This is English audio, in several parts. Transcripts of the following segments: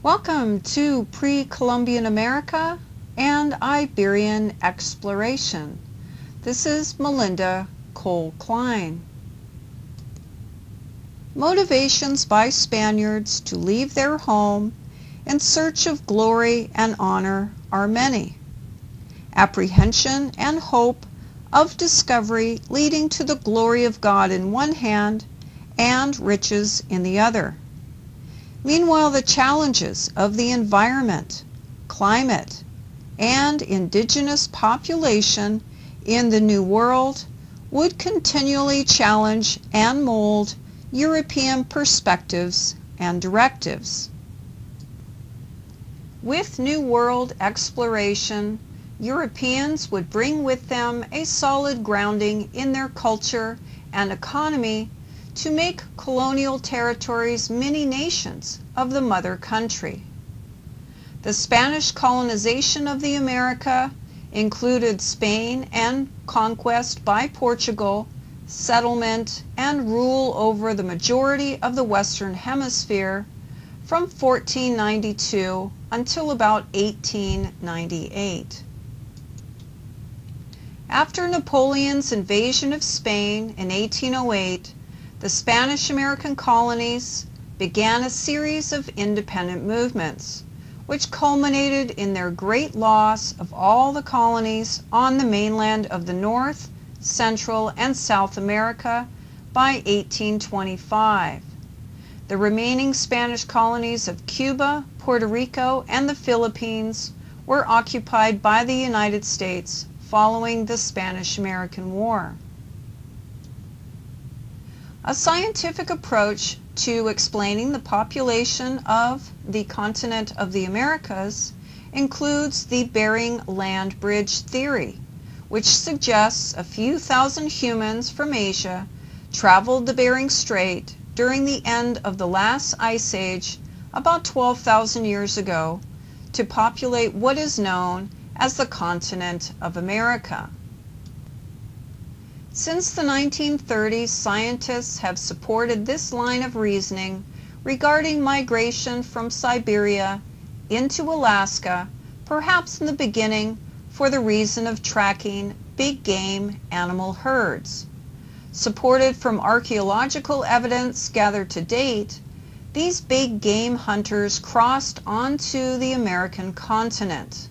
Welcome to Pre-Columbian America and Iberian Exploration. This is Melinda Cole Klein. Motivations by Spaniards to leave their home in search of glory and honor are many. Apprehension and hope of discovery leading to the glory of God in one hand and riches in the other. Meanwhile, the challenges of the environment, climate, and indigenous population in the New World would continually challenge and mold European perspectives and directives. With New World exploration, Europeans would bring with them a solid grounding in their culture and economy to make colonial territories mini-nations of the mother country. The Spanish colonization of the America included Spain and conquest by Portugal, settlement and rule over the majority of the Western Hemisphere from 1492 until about 1898. After Napoleon's invasion of Spain in 1808, the Spanish-American colonies began a series of independent movements, which culminated in their great loss of all the colonies on the mainland of the North, Central, and South America by 1825. The remaining Spanish colonies of Cuba, Puerto Rico, and the Philippines were occupied by the United States following the Spanish-American War. A scientific approach to explaining the population of the continent of the Americas includes the Bering Land Bridge theory, which suggests a few thousand humans from Asia traveled the Bering Strait during the end of the last ice age about 12,000 years ago to populate what is known as the continent of America. Since the 1930s, scientists have supported this line of reasoning regarding migration from Siberia into Alaska, perhaps in the beginning for the reason of tracking big game animal herds. Supported from archaeological evidence gathered to date, these big game hunters crossed onto the American continent.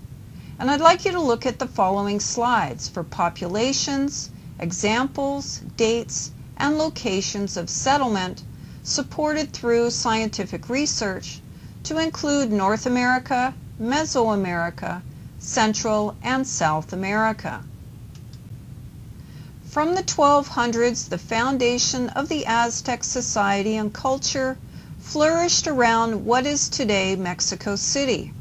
And I'd like you to look at the following slides for populations, examples, dates, and locations of settlement supported through scientific research to include North America, Mesoamerica, Central, and South America. From the 1200s, the foundation of the Aztec society and culture flourished around what is today Mexico City.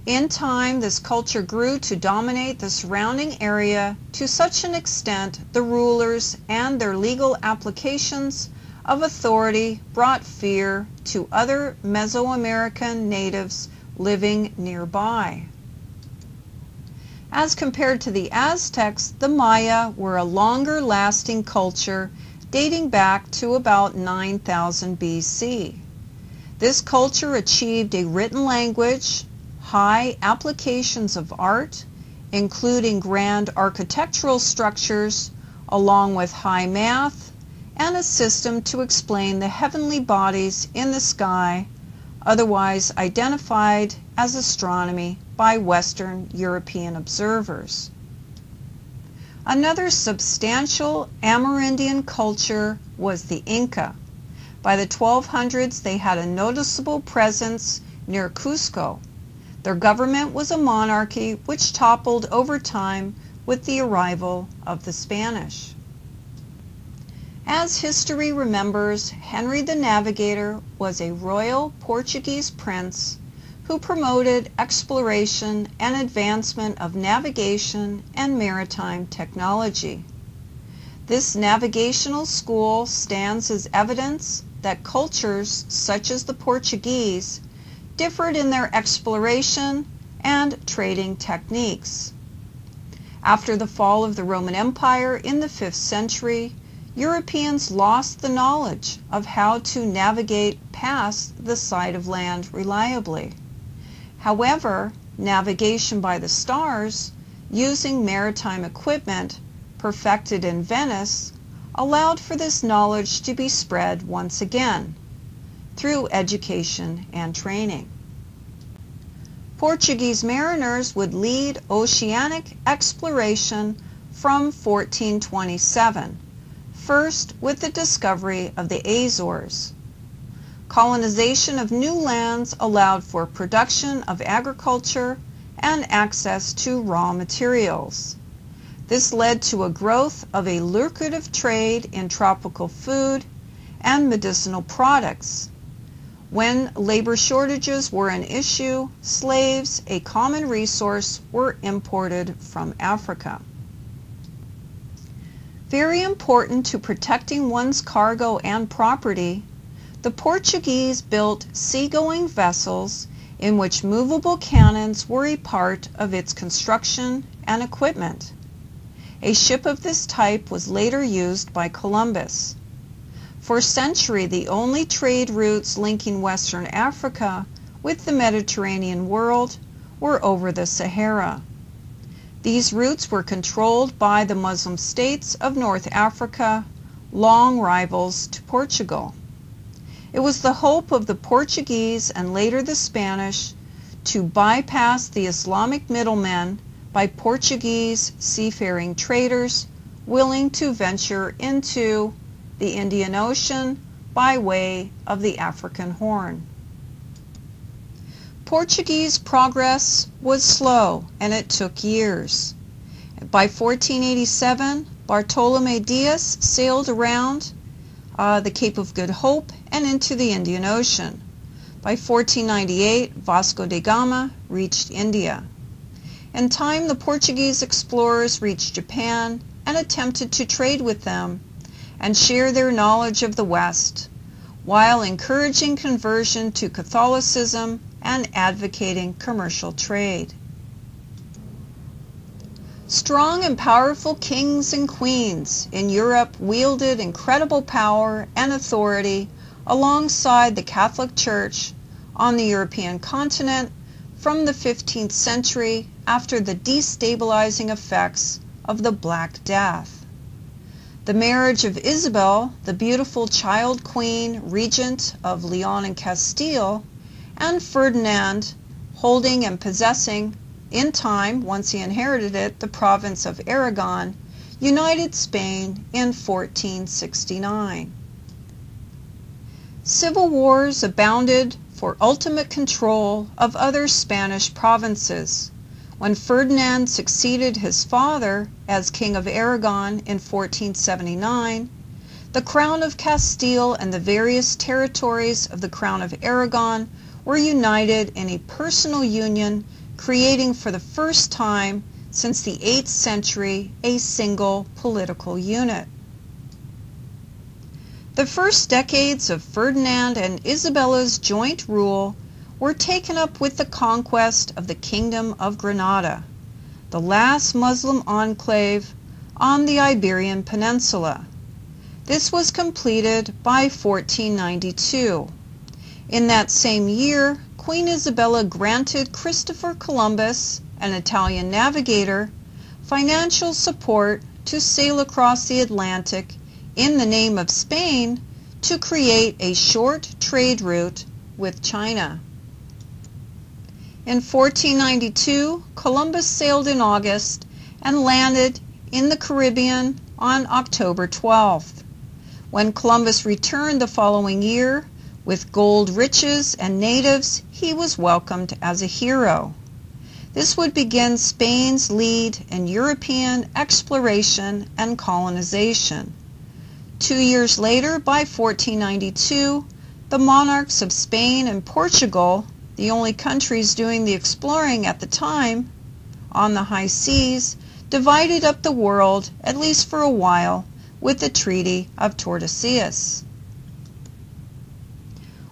In time, this culture grew to dominate the surrounding area to such an extent the rulers and their legal applications of authority brought fear to other Mesoamerican natives living nearby. As compared to the Aztecs, the Maya were a longer-lasting culture dating back to about 9,000 BC. This culture achieved a written language, high applications of art, including grand architectural structures, along with high math, and a system to explain the heavenly bodies in the sky, otherwise identified as astronomy by Western European observers. Another substantial Amerindian culture was the Inca. By the 1200s, they had a noticeable presence near Cusco. Their government was a monarchy which toppled over time with the arrival of the Spanish. As history remembers, Henry the Navigator was a royal Portuguese prince who promoted exploration and advancement of navigation and maritime technology. This navigational school stands as evidence that cultures such as the Portuguese differed in their exploration and trading techniques. After the fall of the Roman Empire in the 5th century, Europeans lost the knowledge of how to navigate past the sight of land reliably. However, navigation by the stars, using maritime equipment perfected in Venice, allowed for this knowledge to be spread once again through education and training. Portuguese mariners would lead oceanic exploration from 1427, first with the discovery of the Azores. Colonization of new lands allowed for production of agriculture and access to raw materials. This led to a growth of a lucrative trade in tropical food and medicinal products. When labor shortages were an issue, slaves, a common resource, were imported from Africa. Very important to protecting one's cargo and property, the Portuguese built seagoing vessels in which movable cannons were a part of its construction and equipment. A ship of this type was later used by Columbus. For a century, the only trade routes linking Western Africa with the Mediterranean world were over the Sahara. These routes were controlled by the Muslim states of North Africa, long rivals to Portugal. It was the hope of the Portuguese and later the Spanish to bypass the Islamic middlemen by Portuguese seafaring traders willing to venture into the Indian Ocean by way of the African Horn. Portuguese progress was slow and it took years. By 1487, Bartolomé Dias sailed around the Cape of Good Hope and into the Indian Ocean. By 1498, Vasco da Gama reached India. In time, the Portuguese explorers reached Japan and attempted to trade with them and share their knowledge of the West, while encouraging conversion to Catholicism and advocating commercial trade. Strong and powerful kings and queens in Europe wielded incredible power and authority alongside the Catholic Church on the European continent from the 15th century after the destabilizing effects of the Black Death. The marriage of Isabel, the beautiful child queen regent of Leon and Castile, and Ferdinand, holding and possessing, in time, once he inherited it, the province of Aragon, united Spain in 1469. Civil wars abounded for ultimate control of other Spanish provinces. When Ferdinand succeeded his father as King of Aragon in 1479, the Crown of Castile and the various territories of the Crown of Aragon were united in a personal union, creating for the first time since the 8th century a single political unit. The first decades of Ferdinand and Isabella's joint rule were taken up with the conquest of the Kingdom of Granada, the last Muslim enclave on the Iberian Peninsula. This was completed by 1492. In that same year, Queen Isabella granted Christopher Columbus, an Italian navigator, financial support to sail across the Atlantic in the name of Spain to create a short trade route with China. In 1492, Columbus sailed in August and landed in the Caribbean on October 12th. When Columbus returned the following year with gold riches and natives, he was welcomed as a hero. This would begin Spain's lead in European exploration and colonization. 2 years later, by 1492, the monarchs of Spain and Portugal, the only countries doing the exploring at the time on the high seas, divided up the world, at least for a while, with the Treaty of Tordesillas.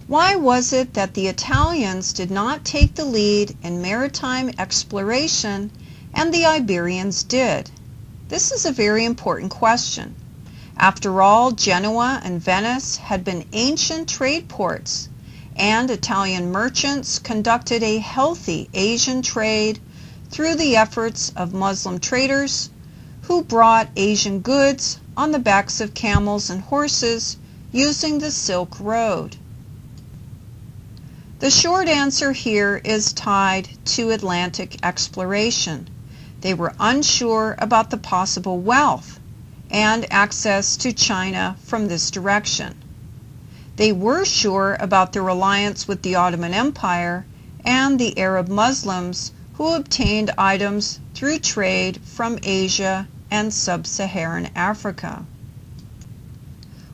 Why was it that the Italians did not take the lead in maritime exploration and the Iberians did? This is a very important question. After all, Genoa and Venice had been ancient trade ports, and Italian merchants conducted a healthy Asian trade through the efforts of Muslim traders who brought Asian goods on the backs of camels and horses using the Silk Road. The short answer here is tied to Atlantic exploration. They were unsure about the possible wealth and access to China from this direction. They were sure about their alliance with the Ottoman Empire and the Arab Muslims who obtained items through trade from Asia and sub-Saharan Africa.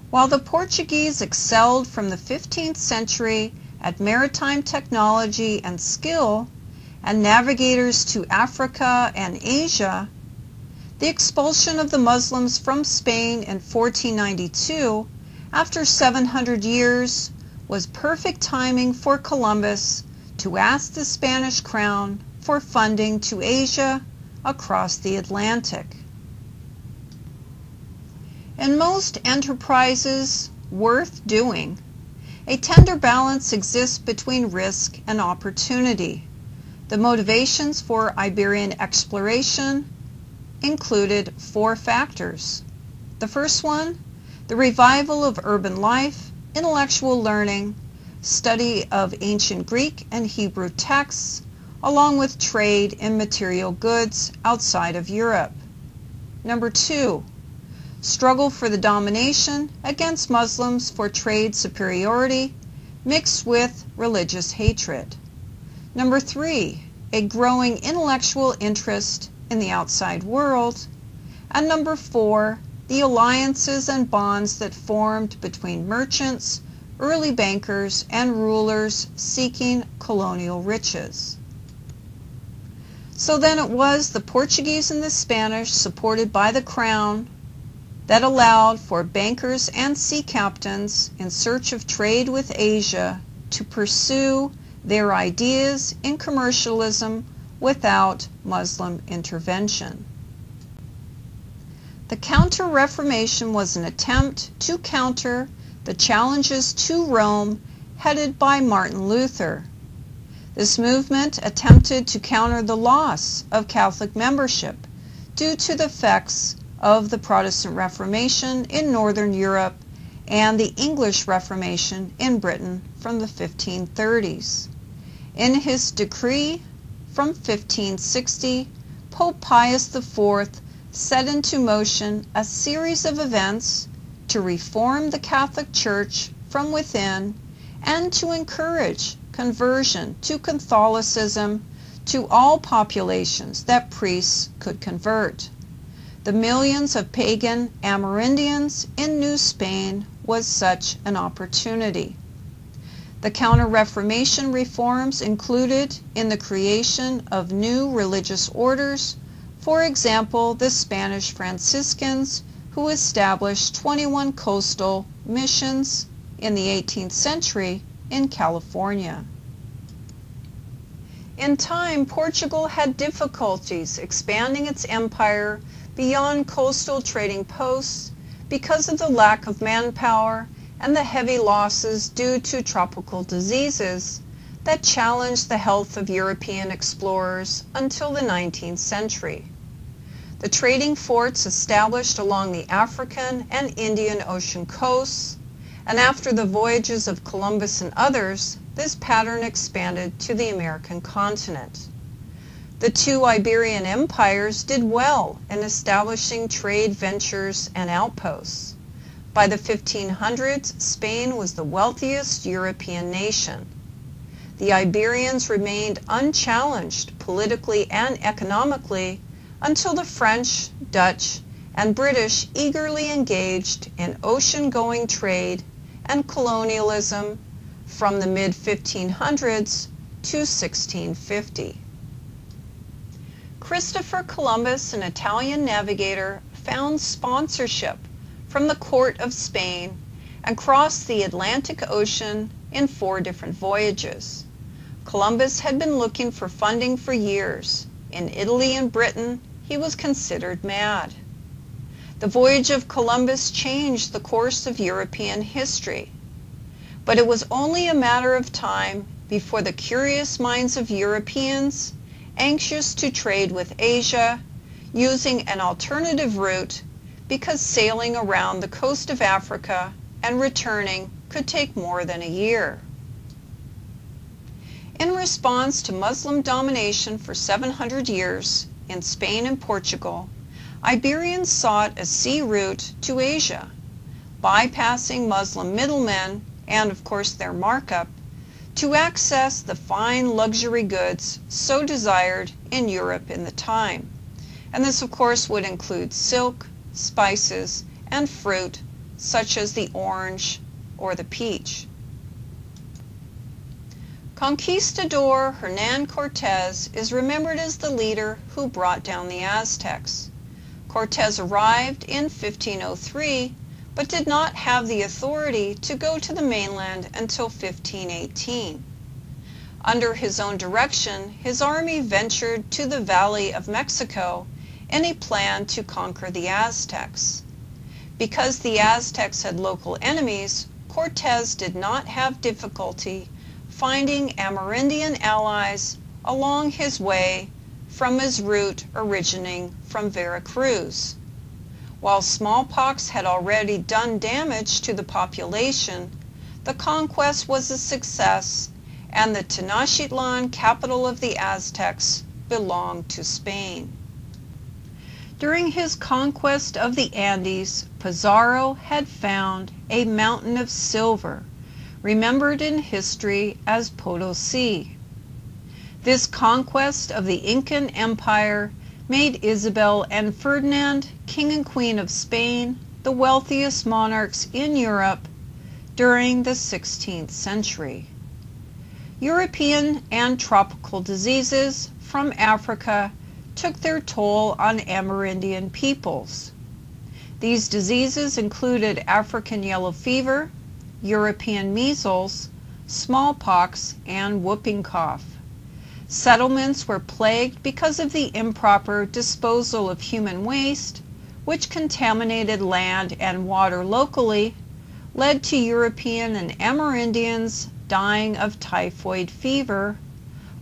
While the Portuguese excelled from the 15th century at maritime technology and skill, and navigators to Africa and Asia, the expulsion of the Muslims from Spain in 1492, after 700 years, was perfect timing for Columbus to ask the Spanish crown for funding to Asia across the Atlantic. In most enterprises worth doing, a tender balance exists between risk and opportunity. The motivations for Iberian exploration included 4 factors. The first one, the revival of urban life, intellectual learning, study of ancient Greek and Hebrew texts, along with trade in material goods outside of Europe. Number 2, struggle for the domination against Muslims for trade superiority mixed with religious hatred. Number 3, a growing intellectual interest in the outside world. And number 4, the alliances and bonds that formed between merchants, early bankers, and rulers seeking colonial riches. So then it was the Portuguese and the Spanish, supported by the crown, that allowed for bankers and sea captains in search of trade with Asia to pursue their ideas in commercialism without Muslim intervention. The Counter-Reformation was an attempt to counter the challenges to Rome headed by Martin Luther. This movement attempted to counter the loss of Catholic membership due to the effects of the Protestant Reformation in Northern Europe and the English Reformation in Britain from the 1530s. In his decree from 1560, Pope Pius IV set into motion a series of events to reform the Catholic Church from within and to encourage conversion to Catholicism to all populations that priests could convert. The millions of pagan Amerindians in New Spain was such an opportunity. The Counter-Reformation reforms included in the creation of new religious orders, for example, the Spanish Franciscans, who established 21 coastal missions in the 18th century in California. In time, Portugal had difficulties expanding its empire beyond coastal trading posts because of the lack of manpower and the heavy losses due to tropical diseases that challenged the health of European explorers until the 19th century. The trading forts established along the African and Indian Ocean coasts, and after the voyages of Columbus and others, this pattern expanded to the American continent. The 2 Iberian empires did well in establishing trade ventures and outposts. By the 1500s, Spain was the wealthiest European nation. The Iberians remained unchallenged politically and economically until the French, Dutch, and British eagerly engaged in ocean-going trade and colonialism from the mid-1500s to 1650. Christopher Columbus, an Italian navigator, found sponsorship from the court of Spain and crossed the Atlantic Ocean in 4 different voyages. Columbus had been looking for funding for years. In Italy and Britain, he was considered mad. The voyage of Columbus changed the course of European history, but it was only a matter of time before the curious minds of Europeans, anxious to trade with Asia, using an alternative route because sailing around the coast of Africa and returning could take more than a year. In response to Muslim domination for 700 years in Spain and Portugal, Iberians sought a sea route to Asia, bypassing Muslim middlemen and, of course, their markup, to access the fine luxury goods so desired in Europe in the time. And this, of course, would include silk, spices, and fruit such as the orange or the peach. Conquistador Hernan Cortes is remembered as the leader who brought down the Aztecs. Cortes arrived in 1503, but did not have the authority to go to the mainland until 1518. Under his own direction, his army ventured to the Valley of Mexico in a plan to conquer the Aztecs. Because the Aztecs had local enemies, Cortes did not have difficulty finding Amerindian allies along his way from his route originating from Veracruz. While smallpox had already done damage to the population, the conquest was a success, and the Tenochtitlan, capital of the Aztecs, belonged to Spain. During his conquest of the Andes, Pizarro had found a mountain of silver, remembered in history as Potosí. This conquest of the Incan Empire made Isabel and Ferdinand, King and Queen of Spain, the wealthiest monarchs in Europe during the 16th century. European and tropical diseases from Africa took their toll on Amerindian peoples. These diseases included African yellow fever, European measles, smallpox, and whooping cough. Settlements were plagued because of the improper disposal of human waste, which contaminated land and water locally, led to European and Amerindians dying of typhoid fever,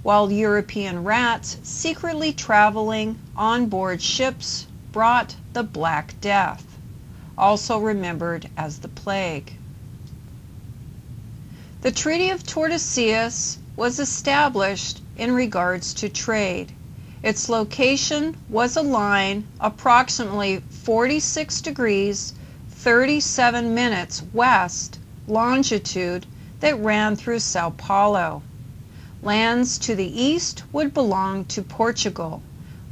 while European rats secretly traveling on board ships brought the Black Death, also remembered as the plague. The Treaty of Tordesillas was established in regards to trade. Its location was a line approximately 46 degrees 37 minutes west longitude that ran through Sao Paulo. Lands to the east would belong to Portugal.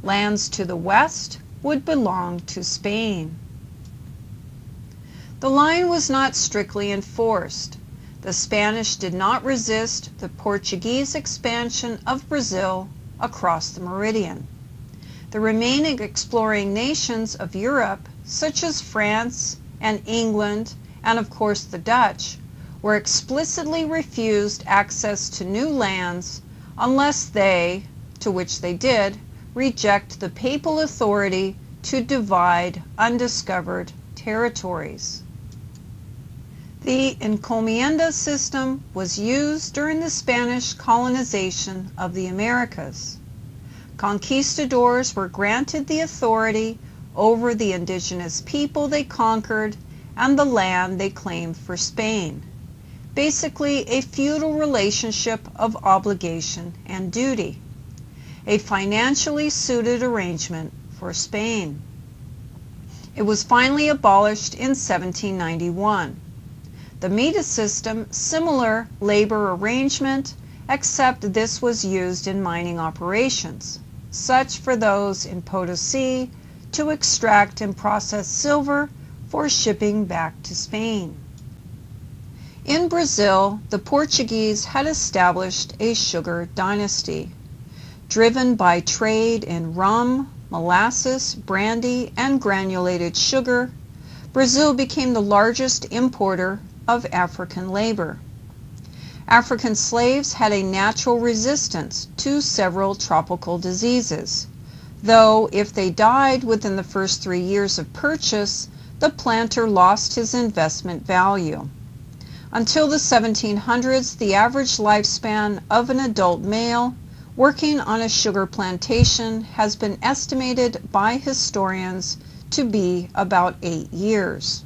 Lands to the west would belong to Spain. The line was not strictly enforced. The Spanish did not resist the Portuguese expansion of Brazil across the meridian. The remaining exploring nations of Europe, such as France and England, and of course the Dutch, were explicitly refused access to new lands unless they, to which they did, reject the papal authority to divide undiscovered territories. The encomienda system was used during the Spanish colonization of the Americas. Conquistadors were granted the authority over the indigenous people they conquered and the land they claimed for Spain, basically a feudal relationship of obligation and duty, a financially suited arrangement for Spain. It was finally abolished in 1791. The Mita system, similar labor arrangement, except this was used in mining operations, such for those in Potosí to extract and process silver for shipping back to Spain. In Brazil, the Portuguese had established a sugar dynasty. Driven by trade in rum, molasses, brandy, and granulated sugar, Brazil became the largest importer of African labor. African slaves had a natural resistance to several tropical diseases. though if they died within the first 3 years of purchase, the planter lost his investment value. Until the 1700s, the average lifespan of an adult male working on a sugar plantation has been estimated by historians to be about 8 years.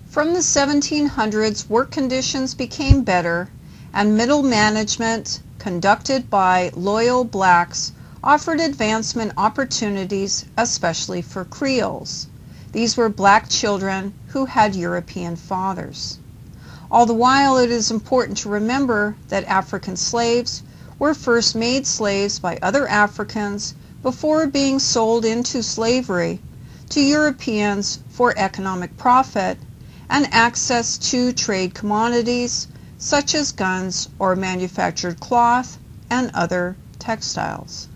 From the 1700s, work conditions became better, and middle management, conducted by loyal blacks, offered advancement opportunities, especially for Creoles. These were black children who had European fathers. All the while, it is important to remember that African slaves were first made slaves by other Africans before being sold into slavery to Europeans for economic profit and access to trade commodities such as guns or manufactured cloth and other textiles.